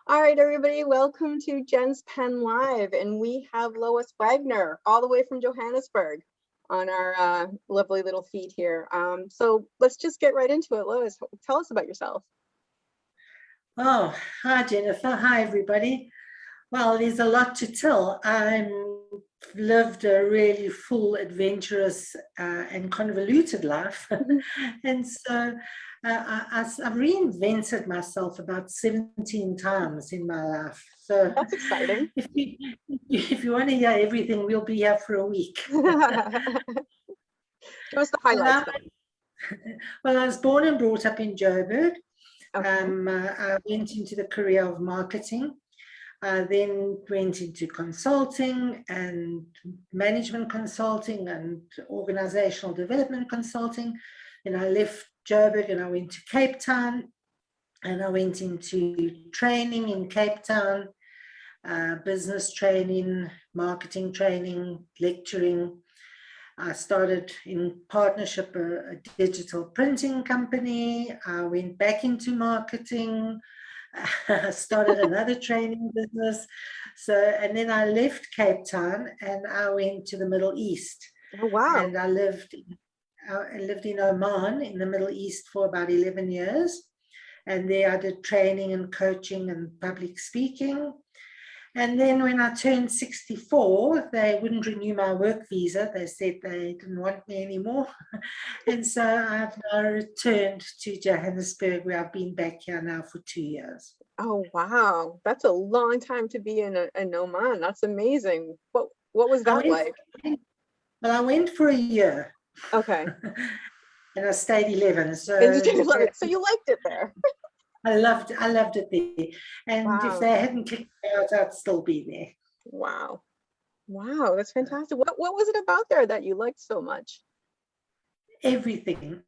All right, everybody, welcome to Jen's Pen Live. And we have Lois Wagner all the way from Johannesburg on our lovely little feed here. So let's just get right into it. Lois, tell us about yourself. Oh, hi, Jennifer. Hi, everybody. Well, there's a lot to tell. I've lived a really full, adventurous, and convoluted life. And so I've reinvented myself about 17 times in my life. So That's exciting. if you want to hear everything, we'll be here for a week. Give us the highlights. Well, I was born and brought up in Joburg. Okay. I went into the career of marketing. I then went into consulting and management consulting and organizational development consulting. And I left Joburg and I went to Cape Town and I went into training in Cape Town, business training, marketing training, lecturing. I started in partnership a digital printing company. I went back into marketing. I started another training business. And then I left Cape Town and I went to the Middle East. Oh, wow. And I lived in Oman in the Middle East for about 11 years. And there I did training and coaching and public speaking. And then when I turned 64, they wouldn't renew my work visa. They said they didn't want me anymore. And so I've now returned to Johannesburg, where I've been back here now for 2 years. Oh, wow. That's a long time to be in Oman. That's amazing. What was that like? Well, I went for a year. Okay. And I stayed 11. So you liked it there. I loved it there. And wow. If they hadn't kicked me out, I'd still be there. Wow. Wow, that's fantastic. What was it about there that you liked so much? Everything.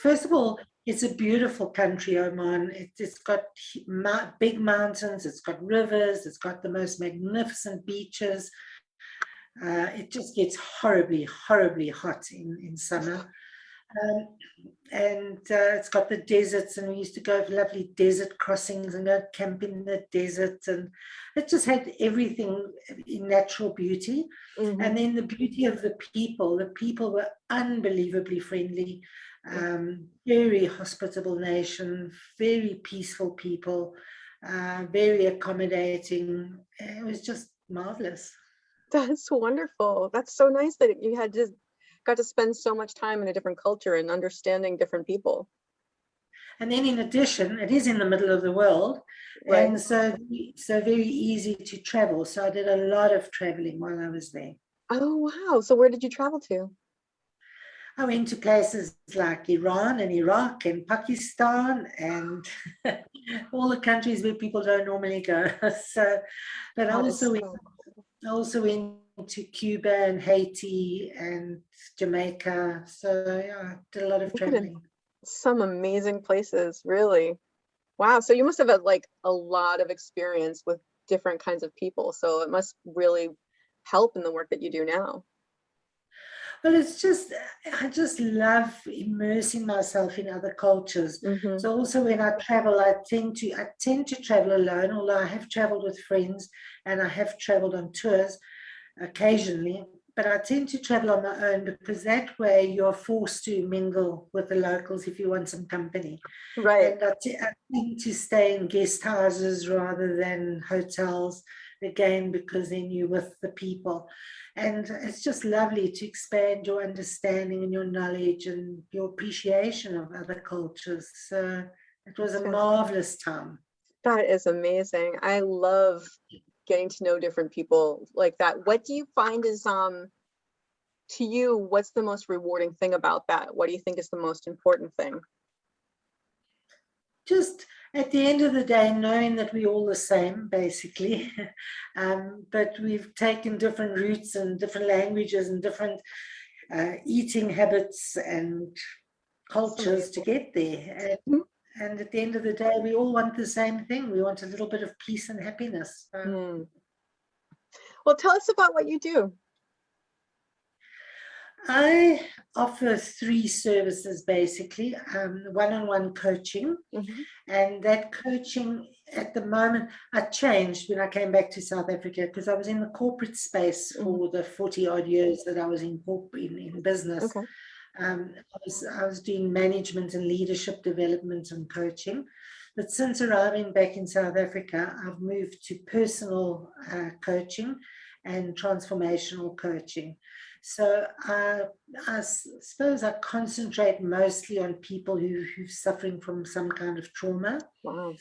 First of all, it's a beautiful country, Oman. It's got big mountains, it's got rivers, it's got the most magnificent beaches. It just gets horribly, horribly hot in summer. It's got the deserts, and we used to go for lovely desert crossings and go camp in the desert, and it just had everything in natural beauty. Mm-hmm. And then the beauty of the people were unbelievably friendly, very hospitable nation, very peaceful people, very accommodating. It was just marvelous. That's wonderful. That's so nice that you got to spend so much time in a different culture and understanding different people. And then in addition, it is in the middle of the world, right. And so very easy to travel. So I did a lot of traveling while I was there. Oh, wow. So where did you travel to? I went to places like Iran and Iraq and Pakistan and all the countries where people don't normally go. But I also went to Cuba and Haiti and Jamaica. So yeah, I did a lot of traveling. Some amazing places, really. Wow. So you must have had like a lot of experience with different kinds of people. So it must really help in the work that you do now. Well, I just love immersing myself in other cultures. Mm-hmm. So also when I travel, I tend to travel alone, although I have traveled with friends and I have traveled on tours occasionally, but I tend to travel on my own because that way you're forced to mingle with the locals if you want some company. Right. And I tend to stay in guest houses rather than hotels, again, because then you're with the people. And it's just lovely to expand your understanding and your knowledge and your appreciation of other cultures. So it was a marvelous time. That is amazing. I love getting to know different people like that. What do you find is, to you, what's the most rewarding thing about that? What do you think is the most important thing? Just at the end of the day, knowing that we're all the same, basically, but we've taken different routes and different languages and different eating habits and cultures to get there. And at the end of the day, we all want the same thing. We want a little bit of peace and happiness. Well, tell us about what you do. I offer 3 services, basically. One-on-one coaching, and that coaching at the moment, I changed when I came back to South Africa because I was in the corporate space for the 40 odd years that I was in business. Okay. I was doing management and leadership development and coaching. But since arriving back in South Africa, I've moved to personal coaching and transformational coaching. So I suppose I concentrate mostly on people who're suffering from some kind of trauma. Wow.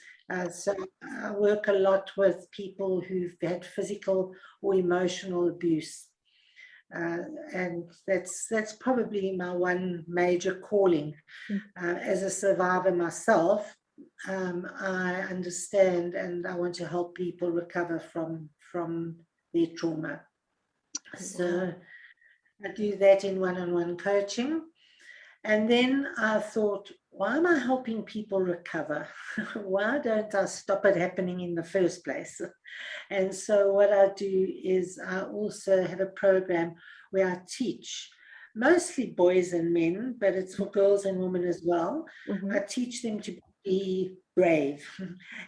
So I work a lot with people who've had physical or emotional abuse. And that's probably my one major calling. As a survivor myself, I understand and I want to help people recover from their trauma. So I do that in one-on-one coaching. And then I thought, why am I helping people recover? Why don't I stop it happening in the first place? And so what I do is I also have a program where I teach mostly boys and men, but it's for girls and women as well. I teach them to be brave.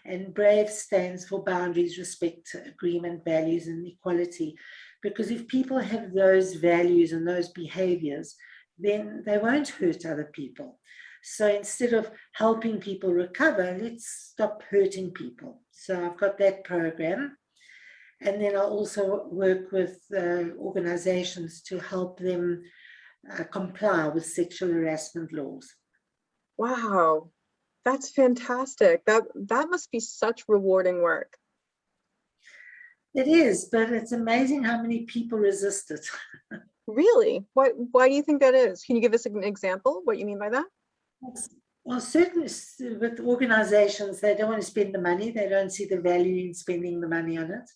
And brave stands for boundaries, respect, agreement, values, and equality. Because if people have those values and those behaviors, then they won't hurt other people. So instead of helping people recover, let's stop hurting people. So I've got that program. And then I also work with organizations to help them comply with sexual harassment laws. Wow, that's fantastic. That must be such rewarding work. It is, but it's amazing how many people resist it. Really? Why do you think that is? Can you give us an example, what you mean by that? Well, certainly with organizations, they don't want to spend the money. They don't see the value in spending the money on it.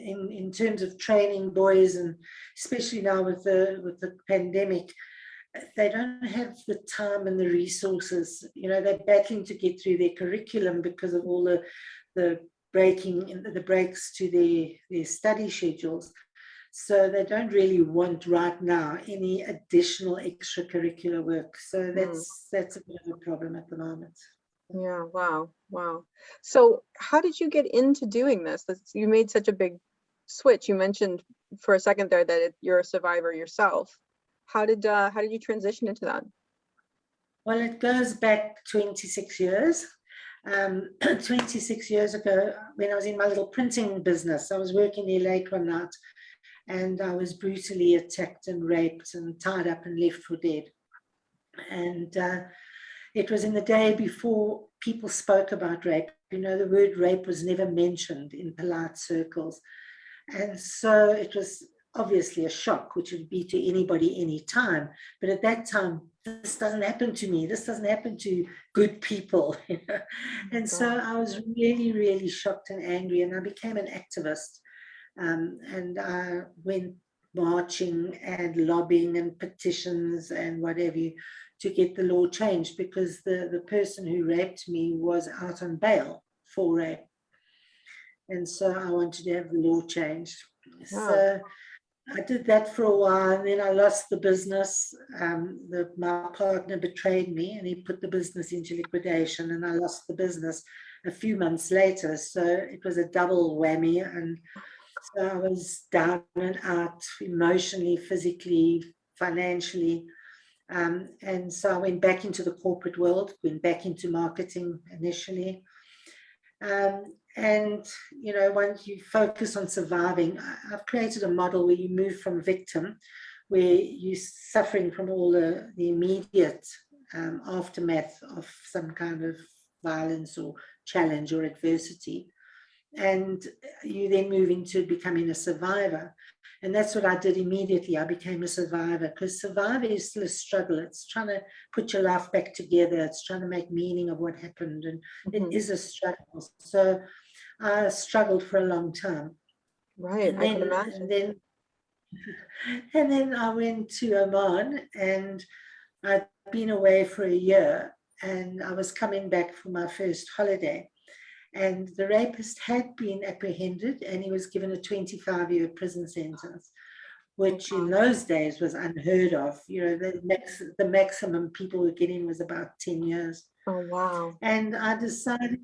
In terms of training boys, and especially now with the pandemic, they don't have the time and the resources. You know, they're battling to get through their curriculum because of all the breaks to their study schedules. So they don't really want right now any additional extracurricular work. So that's a bit of a problem at the moment. Yeah, wow. So how did you get into doing this? You made such a big switch. You mentioned for a second there that you're a survivor yourself. How did you transition into that? Well, it goes back 26 years. 26 years ago, when I was in my little printing business, I was working there late one night, and I was brutally attacked and raped and tied up and left for dead. And it was in the day before people spoke about rape. You know, the word rape was never mentioned in polite circles. And so it was obviously a shock, which would be to anybody, anytime. But at that time, this doesn't happen to me. This doesn't happen to good people. You know? And so I was really, really shocked and angry, and I became an activist. And I went marching and lobbying and petitions and whatever to get the law changed, because the person who raped me was out on bail for rape. And so I wanted to have the law changed. Wow. So I did that for a while, and then I lost the business. My partner betrayed me, and he put the business into liquidation, and I lost the business a few months later. So it was a double whammy, and so I was down and out emotionally, physically, financially. And so I went back into the corporate world, went back into marketing initially. And, you know, once you focus on surviving, I've created a model where you move from victim, where you're suffering from all the immediate aftermath of some kind of violence or challenge or adversity. And you then move into becoming a survivor. And that's what I did immediately. I became a survivor, because survivor is still a struggle. It's trying to put your life back together. It's trying to make meaning of what happened. And it is a struggle. So I struggled for a long time. Right, I can imagine. And then I went to Oman, and I'd been away for a year, and I was coming back for my first holiday. And the rapist had been apprehended, and he was given a 25-year prison sentence, which in those days was unheard of. You know, the maximum people were getting was about 10 years. Oh, wow. And I decided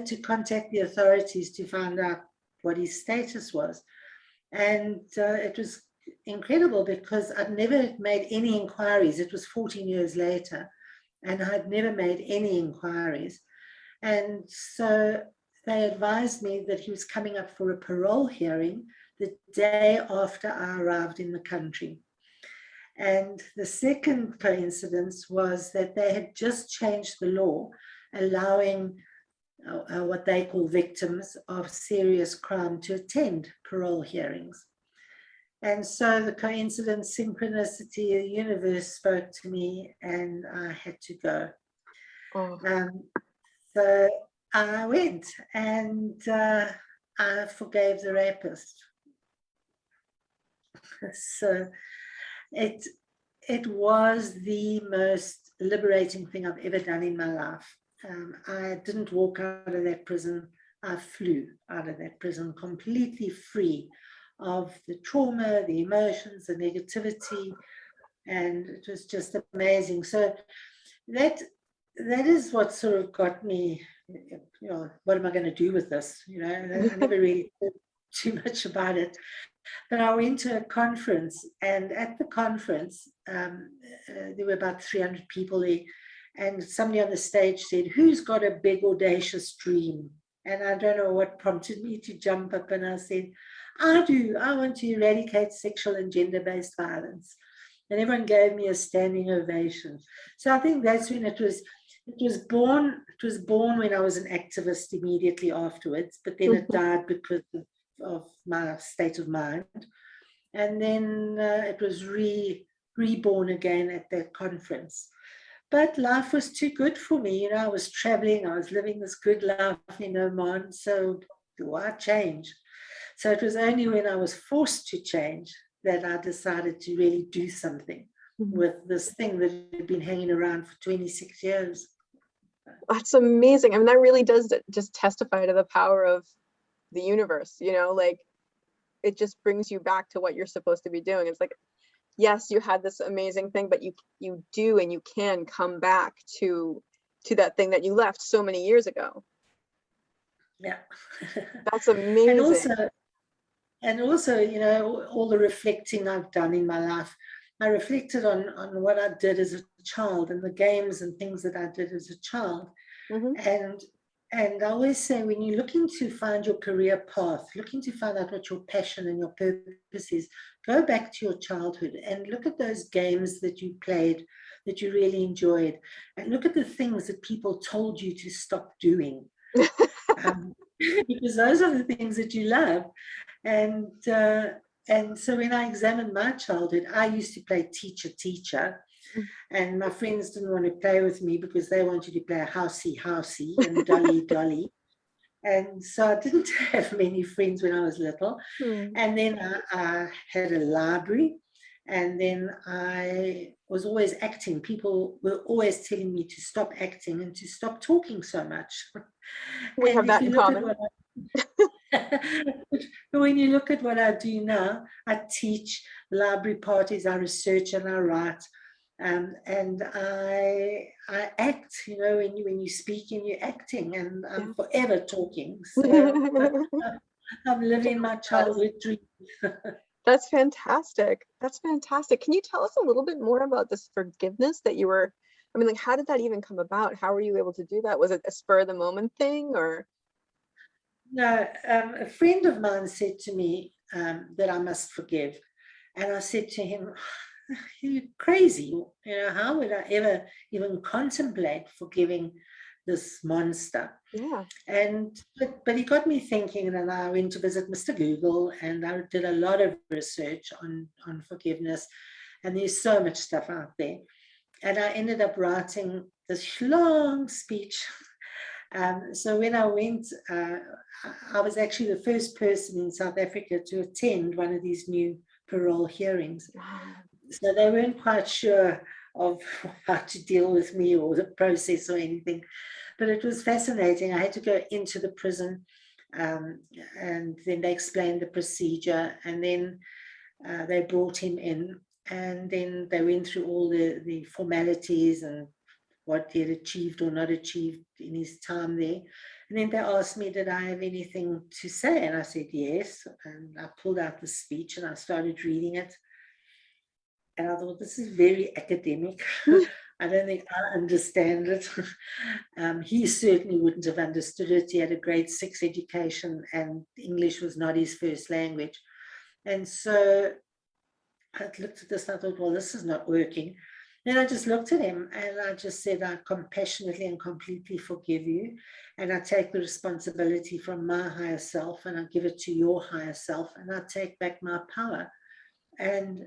to contact the authorities to find out what his status was. And it was incredible because I'd never made any inquiries. It was 14 years later, and I'd never made any inquiries. And so they advised me that he was coming up for a parole hearing the day after I arrived in the country. And the second coincidence was that they had just changed the law, allowing what they call victims of serious crime to attend parole hearings. And so the coincidence, synchronicity, the universe spoke to me, and I had to go. Oh. So I went, and I forgave the rapist. So it was the most liberating thing I've ever done in my life. I didn't walk out of that prison. I flew out of that prison completely free of the trauma, the emotions, the negativity, and it was just amazing. So that is what sort of got me, what am I going to do with this? I never really thought too much about it. But I went to a conference, and at the conference, there were about 300 people there, and somebody on the stage said, "Who's got a big, audacious dream?" And I don't know what prompted me to jump up, and I said, "I do. I want to eradicate sexual and gender-based violence." And everyone gave me a standing ovation. So I think that's when it was born. It was born when I was an activist immediately afterwards, but then it died because of my state of mind. And then it was reborn again at that conference. But life was too good for me. I was traveling, I was living this good life in Oman. So why change? So it was only when I was forced to change that I decided to really do something with this thing that had been hanging around for 26 years. That's amazing. I mean, that really does just testify to the power of the universe, like it just brings you back to what you're supposed to be doing. It's like, yes, you had this amazing thing, but you do and you can come back to that thing that you left so many years ago. Yeah. That's amazing. And also, all the reflecting I've done in my life, I reflected on what I did as a child and the games and things that I did as a child. And I always say, when you're looking to find your career path, looking to find out what your passion and your purpose is, go back to your childhood and look at those games that you played, that you really enjoyed, and look at the things that people told you to stop doing. Because those are the things that you love. And so when I examined my childhood, I used to play teacher, and my friends didn't want to play with me because they wanted to play housey and dolly. And so I didn't have many friends when I was little. And then I had a library, and then I was always acting. People were always telling me to stop acting and to stop talking so much. We have that in common. When you look at what I do now, I teach library parties, I research and I write, and I act. When you speak and you're acting, and I'm forever talking. So I'm living my childhood dream. That's fantastic. That's fantastic. Can you tell us a little bit more about this forgiveness that you were? I mean, like, how did that even come about? How were you able to do that? Was it a spur of the moment thing, or? No, a friend of mine said to me that I must forgive. And I said to him, "You're crazy. How would I ever even contemplate forgiving this monster?" Yeah. But he got me thinking, and then I went to visit Mr. Google, and I did a lot of research on forgiveness. And there's so much stuff out there. And I ended up writing this long speech. So when I went, I was actually the first person in South Africa to attend one of these new parole hearings. So they weren't quite sure of how to deal with me or the process or anything. But it was fascinating. I had to go into the prison, and then they explained the procedure, and then they brought him in, and then they went through all the formalities and what he had achieved or not achieved in his time there. And then they asked me, did I have anything to say? And I said, yes. And I pulled out the speech and I started reading it. And I thought, this is very academic. I don't think I understand it. He certainly wouldn't have understood it. He had a grade 6 education and English was not his first language. And so I looked at this and I thought, well, this is not working. Then I just looked at him and I just said, I compassionately and completely forgive you. And I take the responsibility from my higher self and I give it to your higher self and I take back my power. And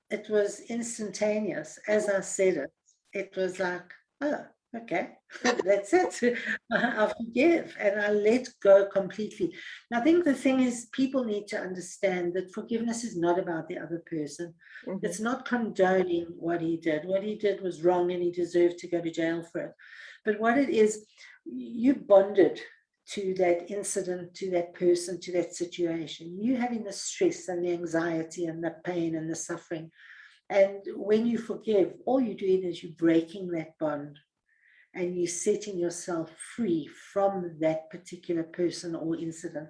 it was instantaneous. As I said it, it was like, oh, okay, that's it. I forgive and I let go completely. And I think the thing is, people need to understand that forgiveness is not about the other person. Mhm. It's not condoning what he did. What he did was wrong and he deserved to go to jail for it. But what it is, you bonded to that incident, to that person, to that situation. You having the stress and the anxiety and the pain and the suffering. And when you forgive, all you're doing is you're breaking that bond and you're setting yourself free from that particular person or incident.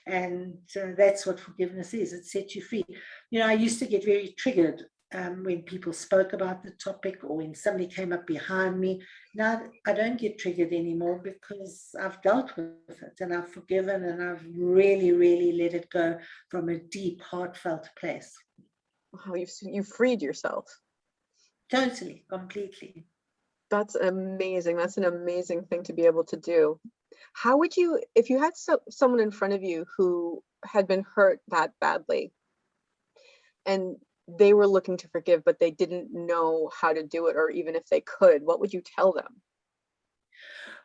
And that's what forgiveness is. It sets you free. You know, I used to get very triggered when people spoke about the topic or when somebody came up behind me. Now I don't get triggered anymore because I've dealt with it and I've forgiven and I've really, really let it go from a deep, heartfelt place. Wow, you've freed yourself. Totally, completely. That's amazing. That's an amazing thing to be able to do. How would you, if you had someone in front of you who had been hurt that badly and they were looking to forgive, but they didn't know how to do it, or even if they could, what would you tell them?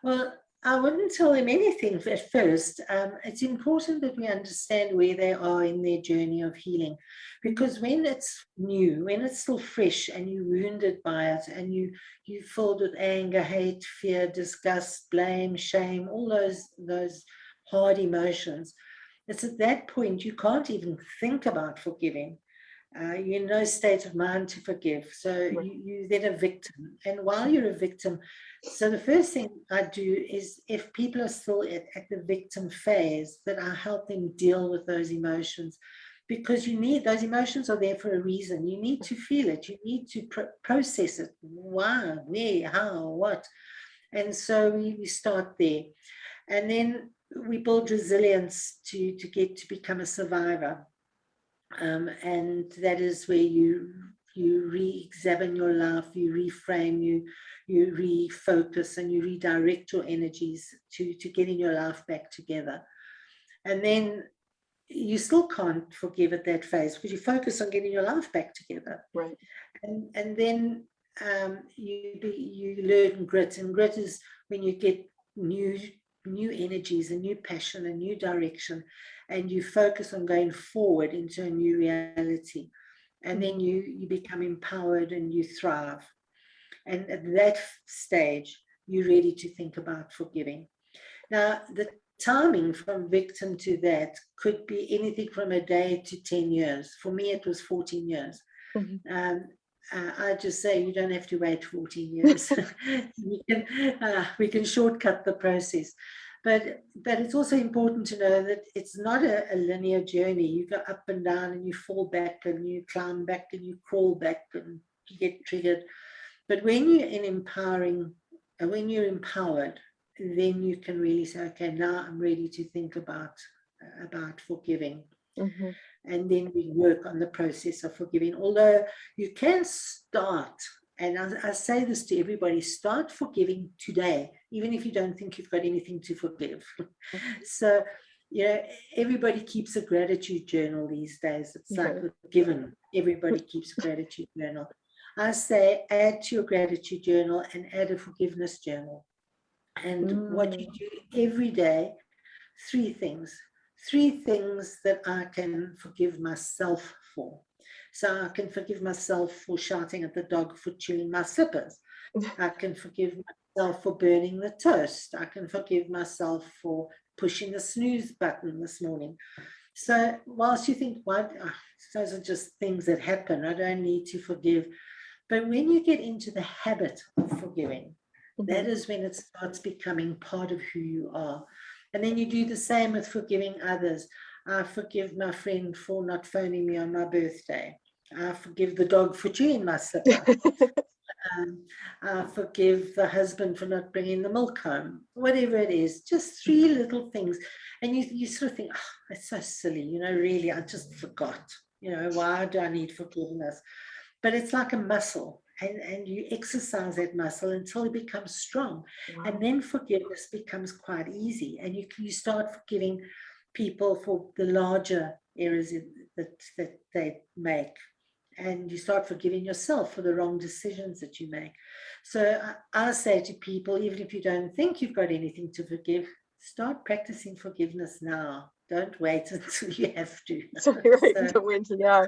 Well, I wouldn't tell them anything at first. It's important that we understand where they are in their journey of healing, because when it's new, when it's still fresh, and you're wounded by it, and you're filled with anger, hate, fear, disgust, blame, shame, all those hard emotions, it's at that point you can't even think about forgiving. You're in no state of mind to forgive. So Right. you're then a victim. And while you're a victim, so the first thing I do is if people are still at the victim phase, that I help them deal with those emotions, because you need, those emotions are there for a reason. You need to feel it. You need to process it. Why, where, how, what. And so we start there. And then we build resilience to get to become a survivor. And that is where you re-examine your life, you reframe, you refocus, and you redirect your energies to getting your life back together. And then you still can't forgive at that phase because you focus on getting your life back together. Right. And then you learn grit, and grit is when you get new energies, a new passion, a new direction, and you focus on going forward into a new reality. And then you become empowered and you thrive. And at that stage, you're ready to think about forgiving. Now, the timing from victim to that could be anything from a day to 10 years. For me, it was 14 years. Mhm. I just say you don't have to wait 14 years. We can shortcut the process. But it's also important to know that it's not a linear journey. You go up and down and you fall back and you climb back and you crawl back and you get triggered. But when you're when you're empowered, then you can really say, okay, now I'm ready to think about forgiving. Mhm. And then we work on the process of forgiving. Although you can start, and I say this to everybody, start forgiving today, even if you don't think you've got anything to forgive. So, you know, everybody keeps a gratitude journal these days. It's like Right. a given. Everybody keeps a gratitude journal. I say add to your gratitude journal and add a forgiveness journal. And what you do every day, three things that I can forgive myself for. So I can forgive myself for shouting at the dog for chewing my slippers. I can forgive myself for burning the toast. I can forgive myself for pushing the snooze button this morning. So whilst you think, what, those are just things that happen, I don't need to forgive. But when you get into the habit of forgiving, that Mhm. is when it starts becoming part of who you are. And then you do the same with forgiving others. I forgive my friend for not phoning me on my birthday. I forgive the dog for chewing my slipper. I forgive the husband for not bringing the milk home. Whatever it is, just 3 little things. And you sort of think, oh, it's so silly, really, I just forgot. Why do I need forgiveness? But it's like a muscle, and you exercise that muscle until it becomes strong. Wow. And then forgiveness becomes quite easy, and you start forgiving people for the larger errors that they make, and you start forgiving yourself for the wrong decisions that you make. So I say to people, even if you don't think you've got anything to forgive, start practicing forgiveness now. Don't wait until you have to. So you're right So, to winter, yeah.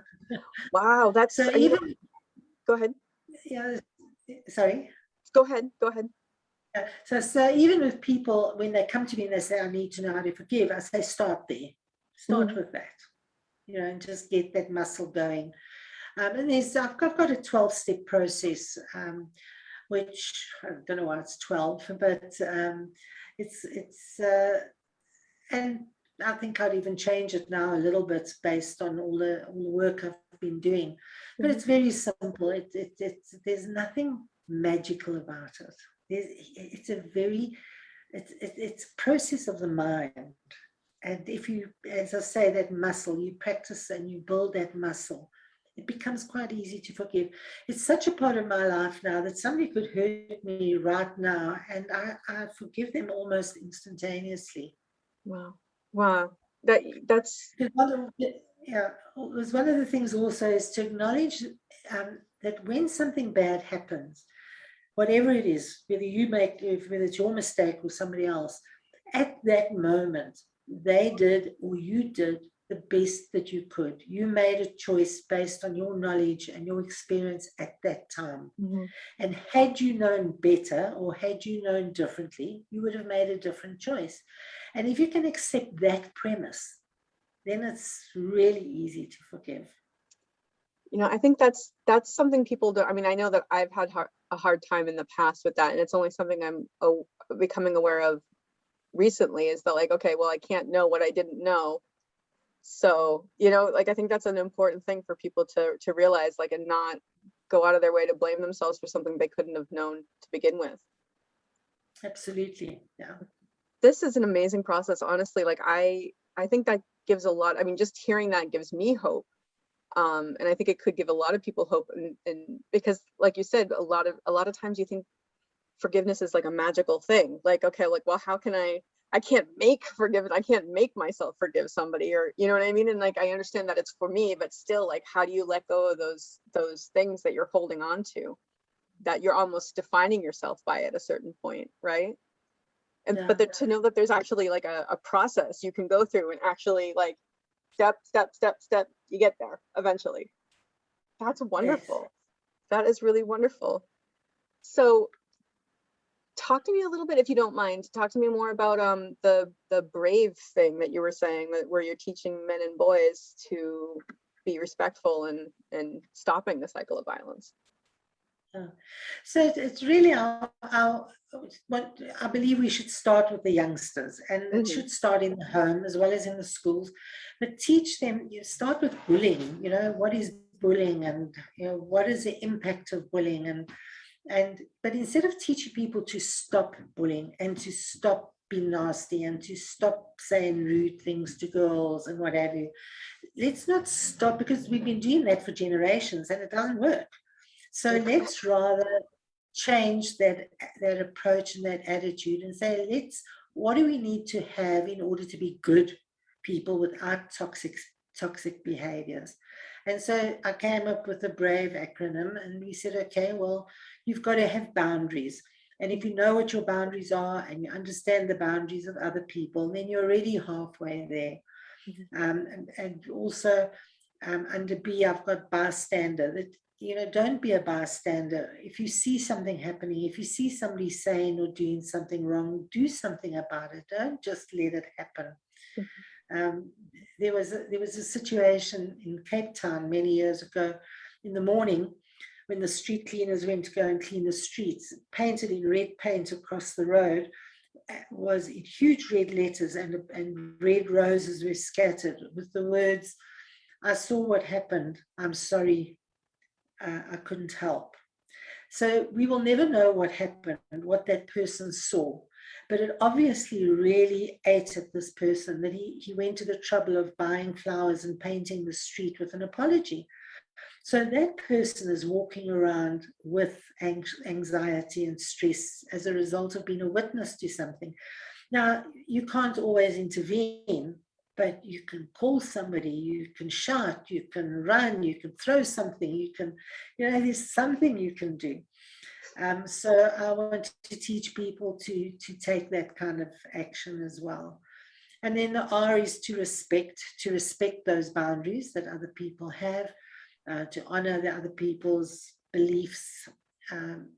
Wow, that's, so even, go ahead. yeah, sorry. Go ahead. Go ahead. So even with people, when they come to me and they say, I need to know how to forgive, I say, start there. Start Mhm. with that, and just get that muscle going. And I've got a 12-step process, which I don't know why it's 12, but it's and I think I'd even change it now a little bit based on all the work I've been doing. But Mhm. it's very simple. There's nothing magical about it. It's a process of the mind. And if you, as I say, that muscle, you practice and you build that muscle, it becomes quite easy to forgive. It's such a part of my life now that somebody could hurt me right now, and I forgive them almost instantaneously. Wow. Wow. That's, Yeah, it was one of the things also is to acknowledge that when something bad happens, whatever it is, whether it's your mistake or somebody else, at that moment, they did or you did the best that you could. You made a choice based on your knowledge and your experience at that time. mhm. And had you known better or had you known differently, you would have made a different choice. And if you can accept that premise, then it's really easy to forgive. I think that's something people do. I mean, I know that I've had a hard time in the past with that, and it's only something I'm becoming aware of recently, is that, like, okay, well, I can't know what I didn't know. So, like, I think that's an important thing for people to realize, like, and not go out of their way to blame themselves for something they couldn't have known to begin with. Absolutely. Yeah. This is an amazing process, honestly. Like, I think that gives a lot. I mean, just hearing that gives me hope. And I think it could give a lot of people hope, and because, like you said, a lot of times you think forgiveness is like a magical thing. Like, okay, like, well, how can I can't make forgiveness. I can't make myself forgive somebody, or you know what I mean? And, like, I understand that it's for me, but still, like, how do you let go of those things that you're holding on to, that you're almost defining yourself by at a certain point, right? And Yeah. but to know that there's actually, like, a process you can go through, and actually, like, step, you get there eventually. That's Yes. wonderful. That is really wonderful. So talk to me a little bit, if you don't mind. Talk to me more about the brave thing that you were saying, that where you're teaching men and boys to be respectful and stopping the cycle of violence. Yeah. So it's really what I believe we should start with the youngsters, and it Hmm. should start in the home as well as in the schools. But teach them. You start with bullying. What is bullying, and what is the impact of bullying, but instead of teaching people to stop bullying and to stop being nasty and to stop saying rude things to girls and what have you, let's not stop, because we've been doing that for generations and it doesn't work. So Yeah. let's rather change that approach and that attitude and say, what do we need to have in order to be good people without toxic behaviors? And so I came up with a brave acronym, and we said, okay, well, you've got to have boundaries. And if you know what your boundaries are and you understand the boundaries of other people, then you're already halfway there. Mhm. And also under B, I've got bystander. That don't be a bystander. If you see something happening, if you see somebody saying or doing something wrong, do something about it. Don't just let it happen. Um, there was a situation in Cape Town many years ago. In the morning, when the street cleaners went to go and clean the streets, painted in red paint across the road, was in huge red letters, and red roses were scattered with the words, "I saw what happened. I'm sorry, I couldn't help." So we will never know what happened, what that person saw. But it obviously really ate at this person that he went to the trouble of buying flowers and painting the street with an apology. So that person is walking around with anxiety and stress as a result of being a witness to something. Now, you can't always intervene, but you can call somebody, you can shout, you can run, you can throw something, you can, there's something you can do. So I want to teach people to take that kind of action as well. And then the R is to respect those boundaries that other people have, to honor the other people's beliefs. And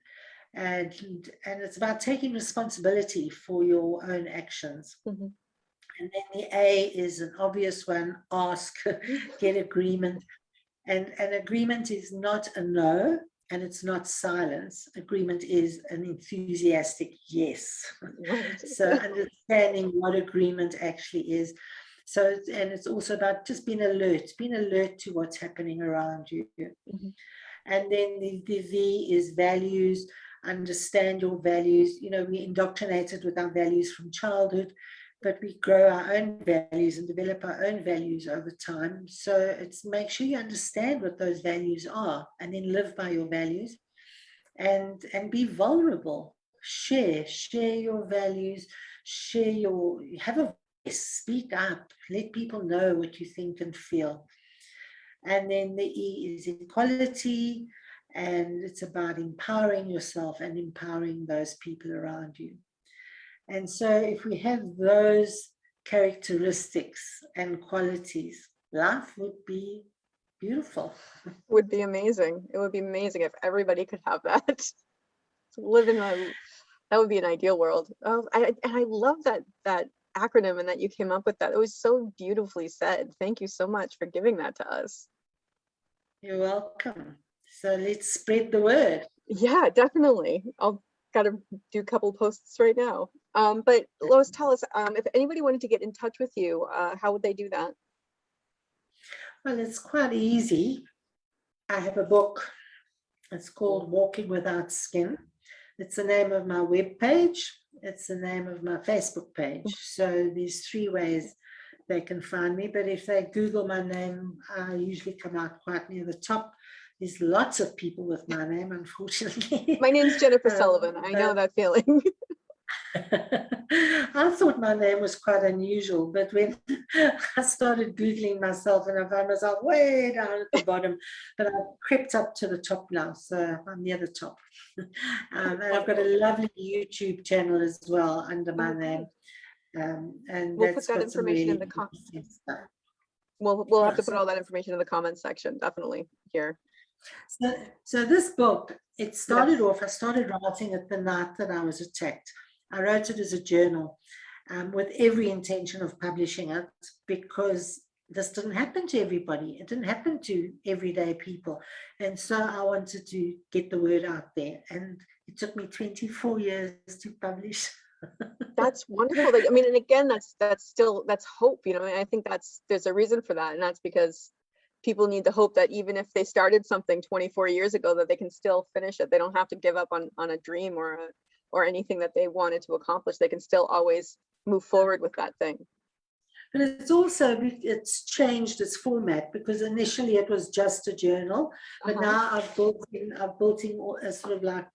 it's about taking responsibility for your own actions. Mm-hmm. And then the A is an obvious one: ask, get agreement. And an agreement is not a no, and it's not silence. Agreement is an enthusiastic yes. Right. So understanding what agreement actually is. So, and it's also about just being alert to what's happening around you. Mm-hmm. And then the V is values. Understand your values. We indoctrinated with our values from childhood, but we grow our own values and develop our own values over time. So it's make sure you understand what those values are, and then live by your values, and be vulnerable. Share your values, have a voice, speak up, let people know what you think and feel. And then the E is equality, and it's about empowering yourself and empowering those people around you. And so if we have those characteristics and qualities, life would be beautiful. Would be amazing. It would be amazing if everybody could have that. Live in that would be an ideal world. Oh, I love that acronym and that you came up with that. It was so beautifully said. Thank you so much for giving that to us. You're welcome. So let's spread the word. Yeah, definitely. I'll gotta do a couple posts right now. But Lois, tell us, if anybody wanted to get in touch with you, how would they do that? Well, it's quite easy. I have a book. It's called Walking Without Skin. It's the name of my webpage. It's the name of my Facebook page. So there's 3 ways they can find me. But if they Google my name, I usually come out quite near the top. There's lots of people with my name, unfortunately. My name's Jennifer Sullivan. I know that feeling. I thought my name was quite unusual, but when I started Googling myself, and I found myself way down at the bottom, but I've crept up to the top now, so I'm near the top. And I've got a lovely YouTube channel as well under my name. And we'll put that information in the comments. We'll have to put all that information in the comments section, definitely here. So this book, it started off, I started writing it the night that I was attacked. I wrote it as a journal with every intention of publishing it, because this didn't happen to everybody. It didn't happen to everyday people. And so I wanted to get the word out there. And it took me 24 years to publish. That's wonderful. I mean, and again, that's hope. I think there's a reason for that. And that's because people need the hope that even if they started something 24 years ago, that they can still finish it. They don't have to give up on a dream or anything that they wanted to accomplish. They can still always move forward with that thing. But it's changed its format, because initially it was just a journal, but now I've built in a sort of like,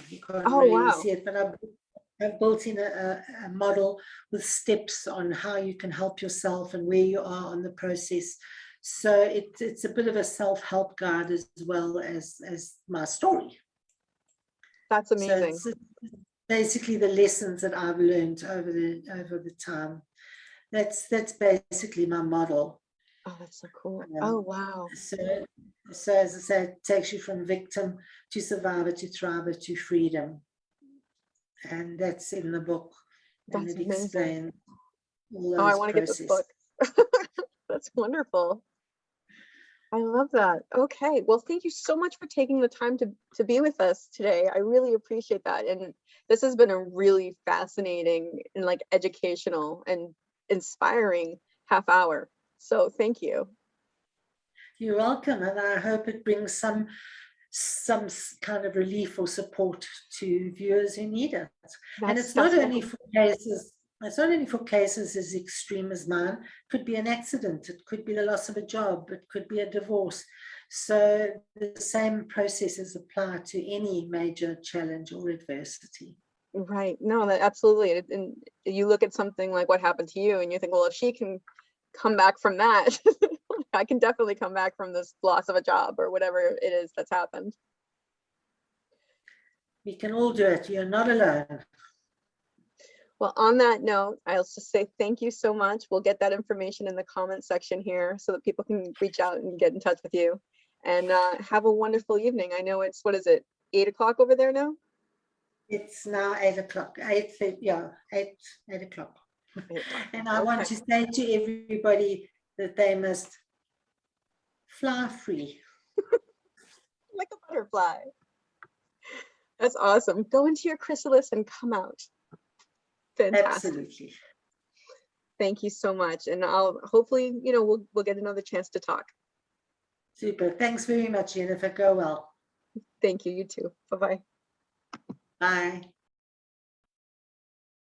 you can't really see it, but I've built in a model with steps on how you can help yourself and where you are on the process. So it's a bit of a self-help guide as well as my story. That's amazing. So it's basically the lessons that I've learned over the time. That's basically my model. Oh, that's so cool. Oh, wow. So as I said, it takes you from victim to survivor to thriver to freedom. And that's in the book. That's and it amazing. explains all those I want to get this book. That's wonderful. I love that. Okay. Well, thank you so much for taking the time to be with us today. I really appreciate that. And this has been a really fascinating and like educational and inspiring half hour. So thank you. You're welcome, and I hope it brings some kind of relief or support to viewers who need it. And That's it's not only what for cases. It's not only for cases as extreme as mine. It could be an accident. It could be the loss of a job. It could be a divorce. So the same processes apply to any major challenge or adversity. right. No, that absolutely. And you look at something like what happened to you and you think, well, if she can come back from that, I can definitely come back from this loss of a job or whatever it is that's happened. We can all do it. You're not alone. Well, on that note, I'll just say thank you so much. We'll get that information in the comment section here so that people can reach out and get in touch with you. And have a wonderful evening. I know it's, what is it, 8 o'clock over there now? It's now 8 o'clock. 8, yeah, 8 o'clock. 8 o'clock. And I want to say to everybody that they must fly free. Like a butterfly. That's awesome. Go into your chrysalis and come out. Fantastic. Absolutely. Thank you so much. And I'll hopefully, we'll get another chance to talk. Super. Thanks very much, Jennifer. Go well. Thank you. You too. Bye-bye. Bye.